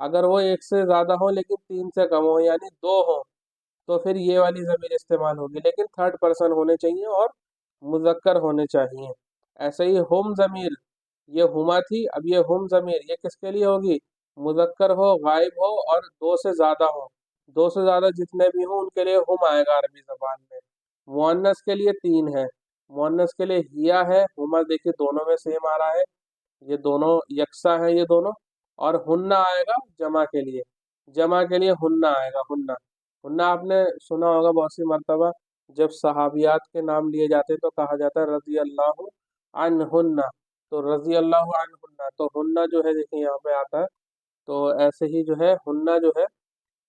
اگر وہ ایک سے زیادہ ہو لیکن تین سے کم ہو یعنی دو ہوں تو پھر یہ والی ضمیر استعمال ہوگی، لیکن تھرڈ پرسن ہونے چاہیے اور مذکر ہونے چاہیے۔ ایسے ہی ہم ضمیر، یہ ہما تھی، اب یہ ہم ضمیر یہ کس کے لیے ہوگی؟ مذکر ہو، غائب ہو اور دو سے زیادہ ہو، دو سے زیادہ جتنے بھی ہوں ان کے لیے ہم آئے گا عربی زبان میں۔ مؤنث کے لیے تین ہے، مؤنث کے لیے ہیا ہے، ہما دیکھیے دونوں میں سیم آ رہا ہے، یہ دونوں یکساں ہیں یہ دونوں، اور ہننا آئے گا جمع کے لیے، جمع کے لیے ہننا آئے گا، ہننا۔ ہننا آپ نے سنا ہوگا بہت سی مرتبہ، جب صحابیات کے نام لیے جاتے تو کہا جاتا ہے رضی اللہ عنہن، تو رضی اللہ عنہن، تو ہننا جو ہے دیکھیں یہاں پہ آتا ہے، تو ایسے ہی جو ہے ہننا جو ہے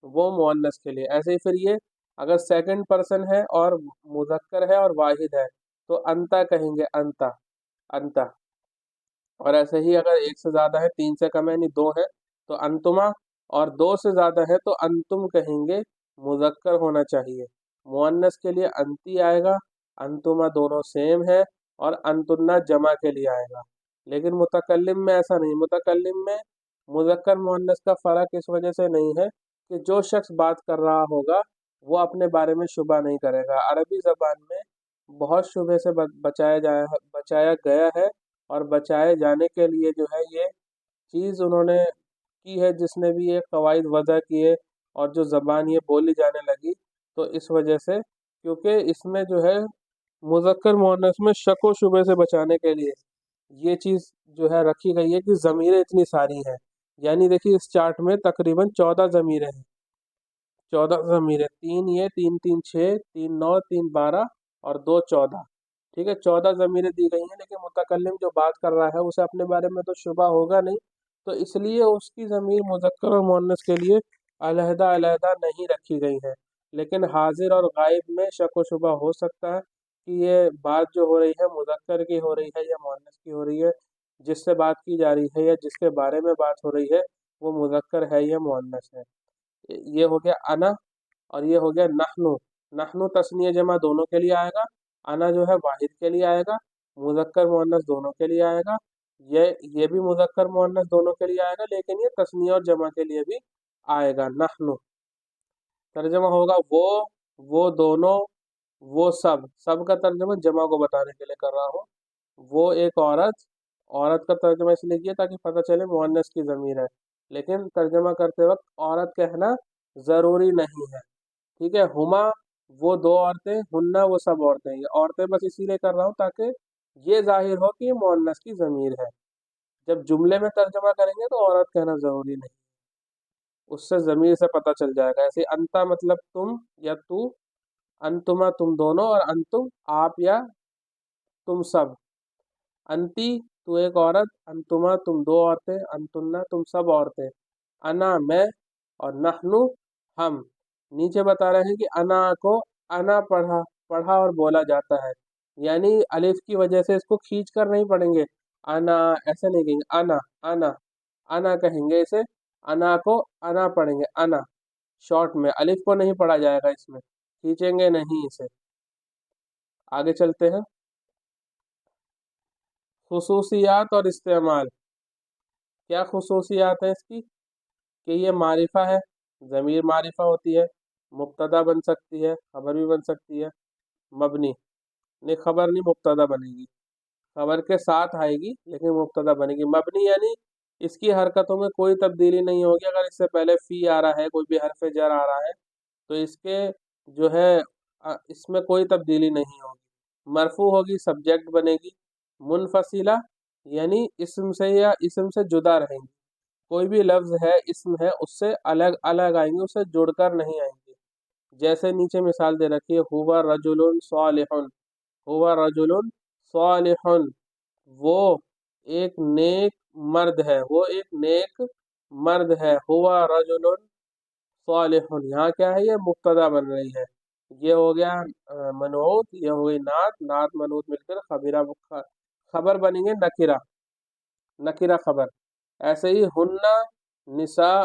وہ مؤنث کے لیے۔ ایسے ہی پھر یہ اگر سیکنڈ پرسن ہے اور مذکر ہے اور واحد ہے تو انتا کہیں گے، انتا، انتا۔ اور ایسے ہی اگر ایک سے زیادہ ہے، تین سے کم ہے یعنی دو ہے تو انتما، اور دو سے زیادہ ہے تو انتم کہیں گے، مذکر ہونا چاہیے۔ مؤنث کے لیے انتی آئے گا، انتما دونوں سیم ہے، اور انتنا جمع کے لیے آئے گا۔ لیکن متکلم میں ایسا نہیں، متکلم میں مذکر مؤنث کا فرق اس وجہ سے نہیں ہے کہ جو شخص بات کر رہا ہوگا وہ اپنے بارے میں شبہ نہیں کرے گا۔ عربی زبان میں بہت شبہ سے بچایا گیا ہے، اور بچائے جانے کے لیے جو ہے یہ چیز انہوں نے کی ہے، جس نے بھی یہ قواعد وضع کیے اور جو زبان یہ بولی جانے لگی، تو اس وجہ سے کیونکہ اس میں جو ہے مذکر مؤنث میں شک و شبہ سے بچانے کے لیے یہ چیز جو ہے رکھی گئی ہے کہ ضمیریں اتنی ساری ہیں، یعنی دیکھیے اس چارٹ میں تقریباً 14 ضمیریں ہیں، 14 ضمیریں، تین یہ، تین تین چھ، تین نو، تین 12 اور دو 14، ٹھیک ہے، 14 ضمیریں دی گئی ہیں، لیکن متکلم جو بات کر رہا ہے اسے اپنے بارے میں تو شبہ ہوگا نہیں، تو اس لیے اس کی ضمیر مذکر اور مؤنث کے لیے علیحدہ علیحدہ نہیں رکھی گئی ہے۔ لیکن حاضر اور غائب میں شک و شبہ ہو سکتا ہے کہ یہ بات جو ہو رہی ہے مذکر کی ہو رہی ہے یا مؤنث کی ہو رہی ہے، جس سے بات کی جا رہی ہے یا جس کے بارے میں بات ہو رہی ہے وہ مذکر ہے یا مؤنث ہے۔ یہ ہو گیا انا، اور یہ ہو گیا نحنو۔ نحنو تثنیہ جمع دونوں کے لیے آئے گا، انا جو ہے واحد کے لیے آئے گا، مذکر مؤنث دونوں کے لیے آئے گا، یہ بھی مذکر مؤنث دونوں کے لیے آئے گا، لیکن یہ تثنیہ اور جمع کے لیے بھی آئے گا۔ نحنو ترجمہ ہوگا وہ دونوں، وہ سب، سب کا ترجمہ جمع کو بتانے کے لیے کر رہا ہوں، وہ ایک عورت، عورت کا ترجمہ اس لیے کیا تاکہ پتہ چلے مؤنث کی ضمیر ہے، لیکن ترجمہ کرتے وقت عورت کہنا ضروری نہیں ہے، ٹھیک ہے۔ ہما وہ دو عورتیں، ہننا وہ سب عورتیں، یہ عورتیں بس اسی لیے کر رہا ہوں تاکہ یہ ظاہر ہو کہ یہ مؤنث کی ضمیر ہے۔ جب جملے میں ترجمہ کریں گے تو عورت کہنا ضروری نہیں، اس سے ضمیر سے پتہ چل جائے گا۔ ایسے انتا مطلب تم یا تو، انتما تم دونوں، اور انتم آپ یا تم سب۔ انتی تو ایک عورت، انتما تم دو عورتیں، انتنا تم سب عورتیں، انا میں، اور نحنو ہم۔ نیچے بتا رہے ہیں کہ انا کو انا پڑھا اور بولا جاتا ہے، یعنی الف کی وجہ سے اس کو کھینچ کر نہیں پڑھیں گے، انا ایسے نہیں کہیں گے، انا، انا، انا کہیں گے اسے، انا کو انا پڑھیں گے، انا شارٹ میں، الف کو نہیں پڑھا جائے گا، اس میں کھینچیں گے نہیں اسے۔ آگے چلتے ہیں، خصوصیات اور استعمال۔ کیا خصوصیات ہیں اس کی؟ کہ یہ معرفہ ہے، ضمیر معرفہ ہوتی ہے، مبتدا بن سکتی ہے، خبر بھی بن سکتی ہے، مبنی نہیں، خبر نہیں مبتدا بنے گی، خبر کے ساتھ آئے گی لیکن مبتدا بنے گی۔ مبنی یعنی اس کی حرکتوں میں کوئی تبدیلی نہیں ہوگی، اگر اس سے پہلے فی آ رہا ہے، کوئی بھی حرف جر آ رہا ہے تو اس کے جو ہے اس میں کوئی تبدیلی نہیں ہوگی۔ مرفوع ہوگی، سبجیکٹ بنے گی۔ منفصلہ یعنی اسم سے یا اسم سے جدا رہیں گی، کوئی بھی لفظ ہے، اسم ہے، اس سے الگ الگ آئیں گی، اس سے جڑ کر نہیں آئیں گی۔ جیسے نیچے مثال دے رکھی ہے، ہوا رجل صالح، ہوا رجل صالح، وہ ایک نیک مرد ہے، وہ ایک نیک مرد ہے، ہوا رجل صالح، یہاں کیا ہے، یہ مبتدا بن رہی ہے، یہ ہو گیا منعوت، یہ ہو گئی نعت، نعت منعوت مل کر خبر بنیں گے، نکرہ، نکرہ خبر۔ ایسے ہی ہننا نساء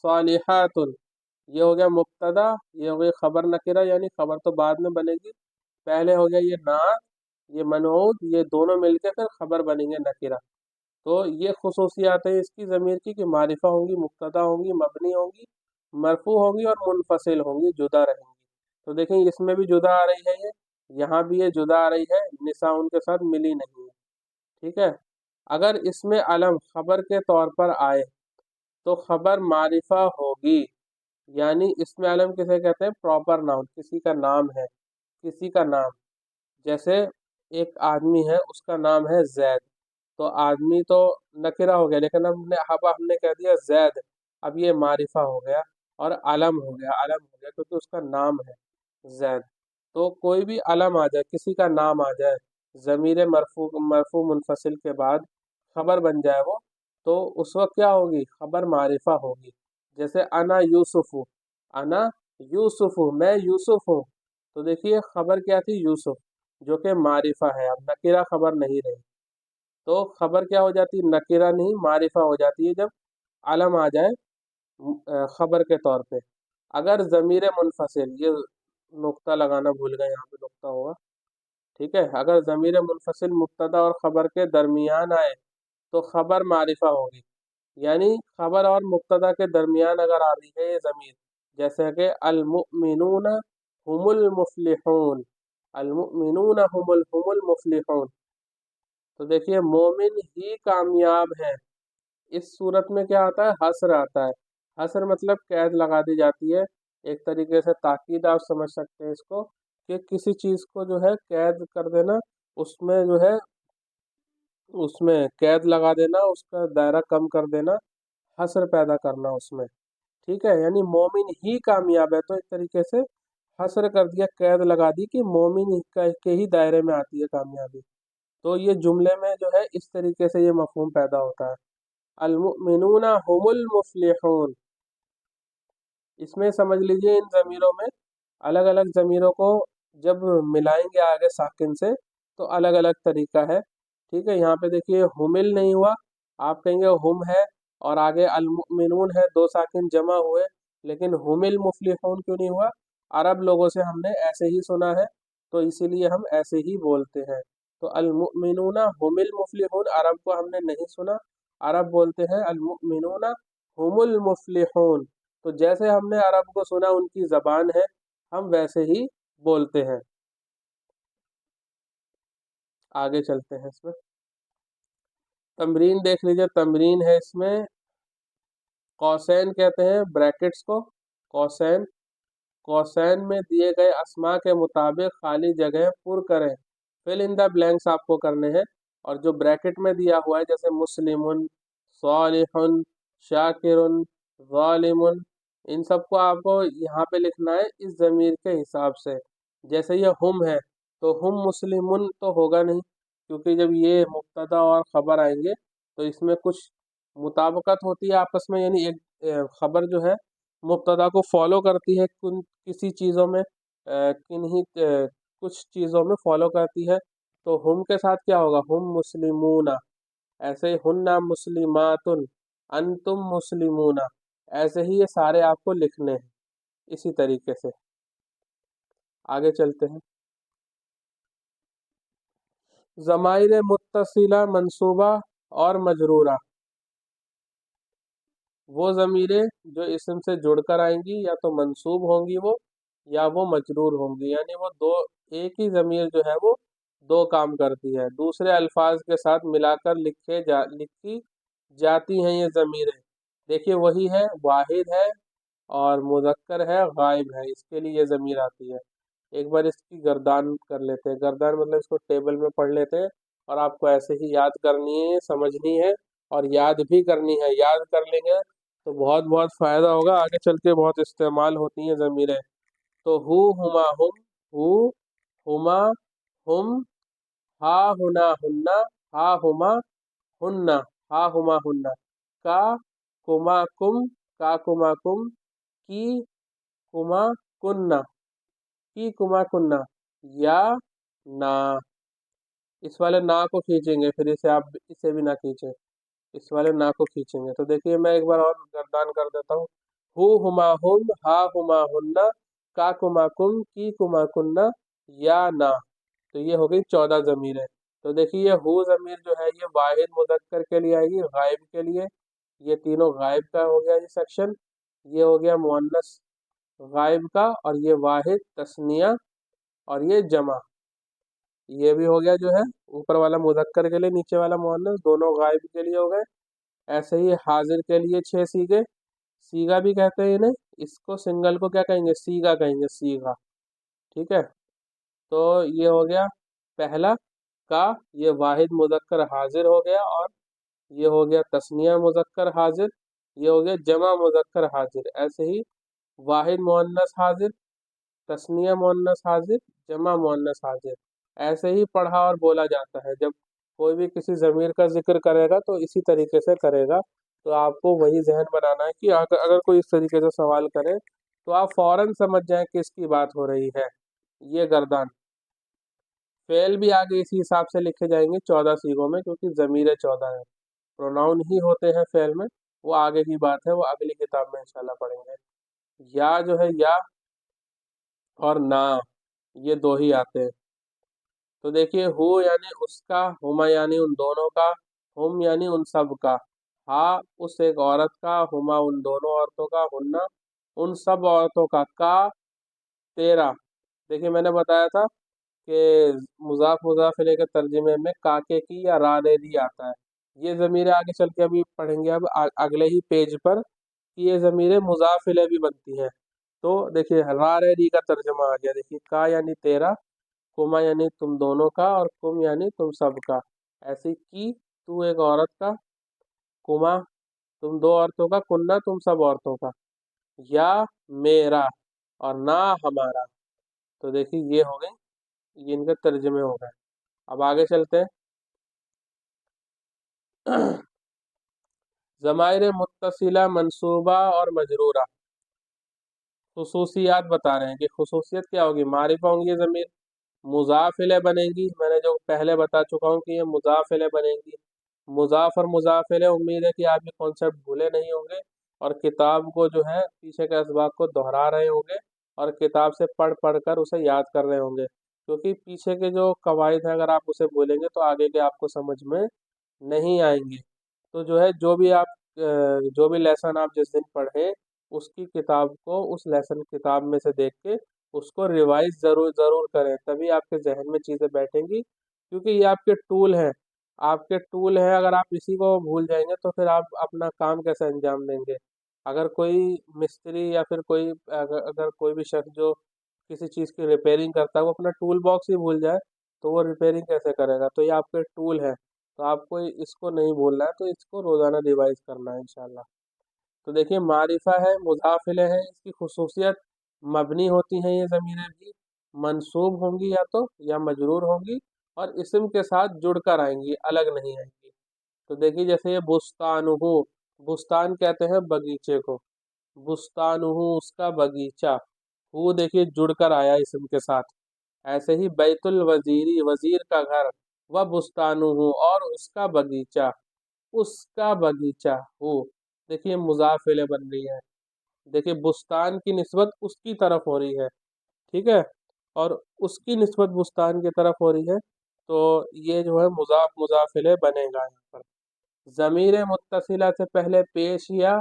صالحات، یہ ہو گیا مبتدا، یہ ہو گئی خبر نکرہ، یعنی خبر تو بعد میں بنے گی، پہلے ہو گیا یہ نعت، یہ منعوت، یہ دونوں مل کے پھر خبر بنیں گے نکرہ۔ تو یہ خصوصیات ہیں اس کی ضمیر کی کہ معرفہ ہوں گی، مبتدا ہوں گی، مبنی ہوں گی، مرفوع ہوں گی اور منفصل ہوں گی، جدا رہیں گی۔ تو دیکھیں اس میں بھی جدا آ رہی ہے، یہاں بھی یہ جدا آ رہی ہے، نساء ان کے ساتھ ملی نہیں ہے، ٹھیک ہے۔ اگر اس میں علم خبر کے طور پر آئے تو خبر معرفہ ہوگی، یعنی اس میں علم کسے کہتے ہیں؟ پراپر ناؤن، کسی کا نام ہے، کسی کا نام، جیسے ایک آدمی ہے اس کا نام ہے زید، تو آدمی تو نکرہ ہو گیا، لیکن ہم نے کہہ دیا زید، اب یہ معرفہ ہو گیا اور علم ہو گیا، علم ہو گیا کیونکہ اس کا نام ہے زید۔ تو کوئی بھی علم آ جائے، کسی کا نام آ جائے، ضمیر مرفوع منفصل کے بعد خبر بن جائے وہ، تو اس وقت کیا ہوگی؟ خبر معرفہ ہوگی۔ جیسے انا یوسف، انا یوسف، میں یوسف ہوں، تو دیکھیے خبر کیا تھی؟ یوسف، جو کہ معرفہ ہے، اب نکرہ خبر نہیں رہی، تو خبر کیا ہو جاتی؟ نکرہ نہیں، معرفہ ہو جاتی ہے جب علم آ جائے خبر کے طور پہ۔ اگر ضمیر منفصل، یہ نقطہ لگانا بھول گئے، یہاں پہ نقطہ ہوگا، ٹھیک ہے، اگر ضمیر منفصل مبتدا اور خبر کے درمیان آئے تو خبر معرفہ ہوگی، یعنی خبر اور مبتدا کے درمیان اگر آ رہی ہے یہ ضمیر، جیسے کہ المؤمنون هم المفلحون، المؤمنون هم المفلحون، تو دیکھیے مومن ہی کامیاب ہیں، اس صورت میں کیا آتا ہے؟ حسر آتا ہے، حسر مطلب قید لگا دی جاتی ہے، ایک طریقے سے تاکید آپ سمجھ سکتے ہیں اس کو، کہ کسی چیز کو جو ہے قید کر دینا، اس میں جو ہے اس میں قید لگا دینا، اس کا دائرہ کم کر دینا، حسر پیدا کرنا اس میں، ٹھیک ہے، یعنی مومن ہی کامیاب ہے، تو ایک طریقے سے حسر کر دیا، قید لگا دی کہ مومن کے ہی دائرے میں آتی ہے کامیابی۔ تو یہ جملے میں جو ہے اس طریقے سے یہ مفہوم پیدا ہوتا ہے، المؤمنون هم المفلحون۔ اس میں سمجھ لیجئے ان ضمیروں میں الگ الگ ضمیروں کو جب ملائیں گے آگے ساکن سے تو الگ الگ طریقہ ہے، ٹھیک ہے۔ یہاں پہ دیکھیے حمل نہیں ہوا، آپ کہیں گے ہم ہے، اور آگے المؤمنون ہے، دو ساکن جمع ہوئے، لیکن ہم المفلحون کیوں نہیں ہوا؟ عرب لوگوں سے ہم نے ایسے ہی سنا ہے، تو اسی لیے ہم ایسے ہی بولتے ہیں۔ تو المؤمنون هم المفلحون عرب کو ہم نے نہیں سنا، عرب بولتے ہیں المؤمنون هم المفلحون، تو جیسے ہم نے عرب کو سنا، ان کی زبان ہے، ہم ویسے ہی بولتے ہیں۔ آگے چلتے ہیں، اس میں تمرین دیکھ لیجئے، تمرین ہے اس میں، قوسین کہتے ہیں بریکٹس کو، قوسین، قوسین میں دیے گئے اسماء کے مطابق خالی جگہ پر کریں، فل ان دا بلینکس آپ کو کرنے ہیں، اور جو بریکٹ میں دیا ہوا ہے جیسے مسلم، صالح، شاکر، ظالم، ان سب کو آپ کو یہاں پہ لکھنا ہے اس ضمیر کے حساب سے۔ جیسے یہ ہم ہے تو ہم مسلمن تو ہوگا نہیں، کیونکہ جب یہ مبتدا اور خبر آئیں گے تو اس میں کچھ مطابقت ہوتی ہے آپس میں، یعنی ایک خبر جو ہے مبتدا کو فالو کرتی ہے کسی چیزوں میں، کنہی کچھ چیزوں میں فالو کرتی ہے، تو ہم کے ساتھ کیا ہوگا؟ ہم مسلمون، ایسے ہی ہن مسلمات، انتم مسلمون، ایسے ہی یہ سارے آپ کو لکھنے ہیں اسی طریقے سے۔ آگے چلتے ہیں، ضمائر متصلہ منصوبہ اور مجرورہ، وہ ضمیریں جو اسم سے جڑ کر آئیں گی یا تو منصوب ہوں گی وہ، یا وہ مجرور ہوں گی، یعنی وہ دو، ایک ہی ضمیر جو ہے وہ دو کام کرتی ہے، دوسرے الفاظ کے ساتھ ملا کر لکھی جاتی ہیں یہ ضمیریں۔ دیکھیے وہی ہے، واحد ہے اور مذکر ہے، غائب ہے، اس کے لیے یہ ضمیر آتی ہے۔ ایک بار اس کی گردان کر لیتے ہیں، گردان مطلب اس کو ٹیبل میں پڑھ لیتے ہیں، اور آپ کو ایسے ہی یاد کرنی ہے، سمجھنی ہے، اور یاد بھی کرنی ہے، یاد کر لیں گے تو بہت بہت فائدہ ہوگا، آگے چل کے بہت استعمال ہوتی ہیں ضمیریں۔ تو ہو، ہما، ہم، ہو، ہما، ہم، ہا، ہنا، ہننا، ہا، ہما، ہننا، ہا، ہما، ہننا، کا، کما، کم، کا، کما، کم، کی، کما، کننا، کی، کما، کننا، یا، نا، اس والے نا کو کھینچیں گے، پھر اسے بھی نہ کھینچیں، اس والے نا کو کھینچیں گے۔ تو دیکھیے میں ایک بار اور گردان کر دیتا ہوں، ہو، ہما، ہم، ہا، ہما، ہننا، کا، کما، کم، کی، کما، کننا، یا، نا، تو یہ ہو گئی 14 ضمیریں۔ تو تو دیکھیے یہ ہو ضمیر جو ہے یہ واحد مذکر کے لیے آئے گی، غائب کے لیے، یہ تینوں غائب کا ہو گیا یہ سیکشن، یہ ہو گیا مؤنث غائب کا، اور یہ واحد تثنیہ، اور یہ جمع، یہ بھی ہو گیا جو ہے اوپر والا مذکر کے لیے، نیچے والا مؤنث، دونوں غائب کے لیے ہو گئے۔ ایسے ہی حاضر کے لیے 6 سیغے، سیغا بھی کہتے ہیں انہیں، اس کو سنگل کو کیا کہیں گے؟ سیغا کہیں گے، سیغا، ٹھیک ہے۔ تو یہ ہو گیا پہلا کا، یہ واحد مذکر حاضر ہو گیا، اور یہ ہو گیا تثنیہ مذکر حاضر، یہ ہو گیا جمع مذکر حاضر۔ ایسے ہی واحد مؤنث حاضر، تثنیہ مؤنث حاضر، جمع مؤنث حاضر، ایسے ہی پڑھا اور بولا جاتا ہے۔ جب کوئی بھی کسی ضمیر کا ذکر کرے گا تو اسی طریقے سے کرے گا، تو آپ کو وہی ذہن بنانا ہے کہ اگر کوئی اس طریقے سے سوال کرے تو آپ فوراً سمجھ جائیں کہ اس کی بات ہو رہی ہے۔ یہ گردان، فعل بھی آگے اسی حساب سے لکھے جائیں گے 14 سیغوں میں، کیونکہ ضمیر 14 ہیں، پروناؤن ہی ہوتے ہیں فعل میں، وہ آگے کی بات ہے، وہ اگلی کتاب میں انشاءاللہ پڑھیں گے۔ یا جو ہے یا اور نا، یہ دو ہی آتے ہیں۔ تو دیکھیے ہو یعنی اس کا، ہما یعنی ان دونوں کا، ہم یعنی ان سب کا، ہا اس ایک عورت کا، ہما ان دونوں عورتوں کا، ہننا ان سب عورتوں کا تیرا، دیکھیے میں نے بتایا تھا کہ مضاف مضاف الیہ کے ترجمے میں کاکے کی یا را دے دی آتا ہے، یہ ضمیریں آگے چل کے ابھی پڑھیں گے اب اگلے ہی پیج پر کہ یہ ضمیریں مضاف الیہ بھی بنتی ہیں۔ تو دیکھیے را رے دی کا ترجمہ آ گیا، دیکھیے کا یعنی تیرا، کما یعنی تم دونوں کا، اور کم یعنی تم سب کا۔ ایسی کی تو ایک عورت کا، کما تم دو عورتوں کا، کننا تم سب عورتوں کا، یا میرا اور نہ ہمارا۔ تو دیکھیے یہ ہو گئی، یہ ان کے ترجمے ہو گئے۔ اب آگے چلتے ہیں۔ ضمائر متصلہ منصوبہ اور مجرورہ، خصوصیات بتا رہے ہیں کہ خصوصیت کیا ہوگی؟ معرفہ ہوں گی یہ ضمیر، مضاف الیہ بنے گی، میں نے جو پہلے بتا چکا ہوں کہ یہ مضاف الیہ بنے گی، مضاف اور مضاف الیہ، امید ہے کہ آپ یہ کانسیپٹ بھولے نہیں ہوں گے، اور کتاب کو جو ہے پیچھے کے اسباق کو دہرا رہے ہوں گے، اور کتاب سے پڑھ پڑھ کر اسے یاد کر رہے ہوں گے، کیونکہ پیچھے کے جو قواعد ہیں اگر آپ اسے بولیں گے تو آگے کے آپ کو سمجھ میں نہیں آئیں گے۔ تو جو ہے جو بھی لیسن آپ جس دن پڑھیں اس کی کتاب کو، اس لیسن کتاب میں سے دیکھ کے اس کو ریوائز ضرور ضرور کریں، تبھی آپ کے ذہن میں چیزیں بیٹھیں گی، کیونکہ یہ آپ کے ٹول ہیں، آپ کے ٹول ہیں، اگر آپ اسی کو بھول جائیں گے تو پھر آپ اپنا کام کیسے انجام دیں گے؟ اگر کوئی مستری یا پھر اگر کوئی بھی شخص جو کسی چیز کی ریپیئرنگ کرتا ہے وہ اپنا ٹول باکس ہی بھول جائے تو وہ ریپیئرنگ کیسے کرے گا؟ تو یہ آپ کے ٹول ہے، تو آپ کو اس کو نہیں بھولنا ہے، تو اس کو روزانہ ریوائز کرنا ہے انشاءاللہ۔ تو دیکھیے معرفہ ہے، مضاف الیہ ہے، اس کی خصوصیت مبنی ہوتی ہیں یہ ضمیریں بھی، منصوب ہوں گی یا مجرور ہوں گی، اور اسم کے ساتھ جڑ کر آئیں گی، الگ نہیں آئیں گی۔ تو دیکھیے جیسے یہ بستانہ، بستان کہتے ہیں بغیچے کو، بستانہ اس کا باغیچہ، وہ دیکھیے جڑ کر آیا اسم کے ساتھ۔ ایسے ہی بیت الوزیری، وزیر کا گھر، و بستانہ اور اس کا باغیچہ، اس کا باغیچہ ہو، دیکھیے مضاف الیہ بن رہی ہے، دیکھیے بستان کی نسبت اس کی طرف ہو رہی ہے، ٹھیک ہے، اور اس کی نسبت بستان کی طرف ہو رہی ہے، تو یہ جو ہے مضاف مضاف الیہ بنے گا یہاں پر۔ ضمیر متصلہ سے پہلے پیش یا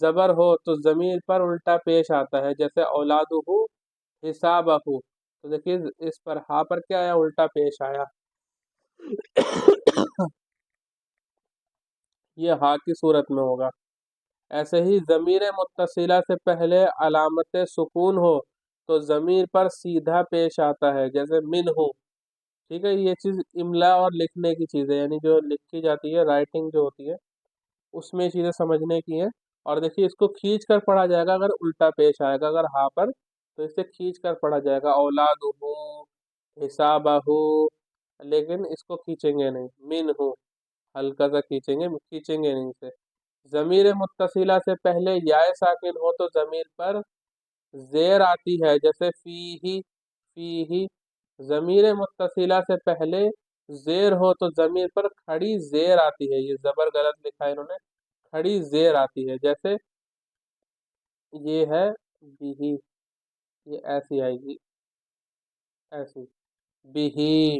زبر ہو تو ضمیر پر الٹا پیش آتا ہے، جیسے اولادہ، حسابہ، تو دیکھیے اس پر ہا پر کیا آیا؟ الٹا پیش آیا، یہ ہا کی صورت میں ہوگا۔ ایسے ہی ضمیر متصلہ سے پہلے علامت سکون ہو تو ضمیر پر سیدھا پیش آتا ہے، جیسے من ہو، ٹھیک ہے۔ یہ چیز املا اور لکھنے کی چیز ہے، یعنی جو لکھی جاتی ہے، رائٹنگ جو ہوتی ہے اس میں چیزیں سمجھنے کی ہیں۔ اور دیکھیے اس کو کھینچ کر پڑھا جائے گا اگر الٹا پیش آئے گا، اگر ہا پر تو اسے کھینچ کر پڑھا جائے گا، اولادہ، حسابہ، لیکن اس کو کھینچیں گے نہیں، من ہو ہلکا سا کھینچیں گے نہیں اسے۔ ضمیر متصلہ سے پہلے یا ساکن ہو تو ضمیر پر زیر آتی ہے، جیسے فی ہی، ضمیر متصلہ سے پہلے زیر ہو تو ضمیر پر کھڑی زیر آتی ہے، یہ زبر غلط لکھا ہے انہوں نے، کھڑی زیر آتی ہے، جیسے یہ ہے بھی، یہ ایسی آئے گی، ایسی بھی،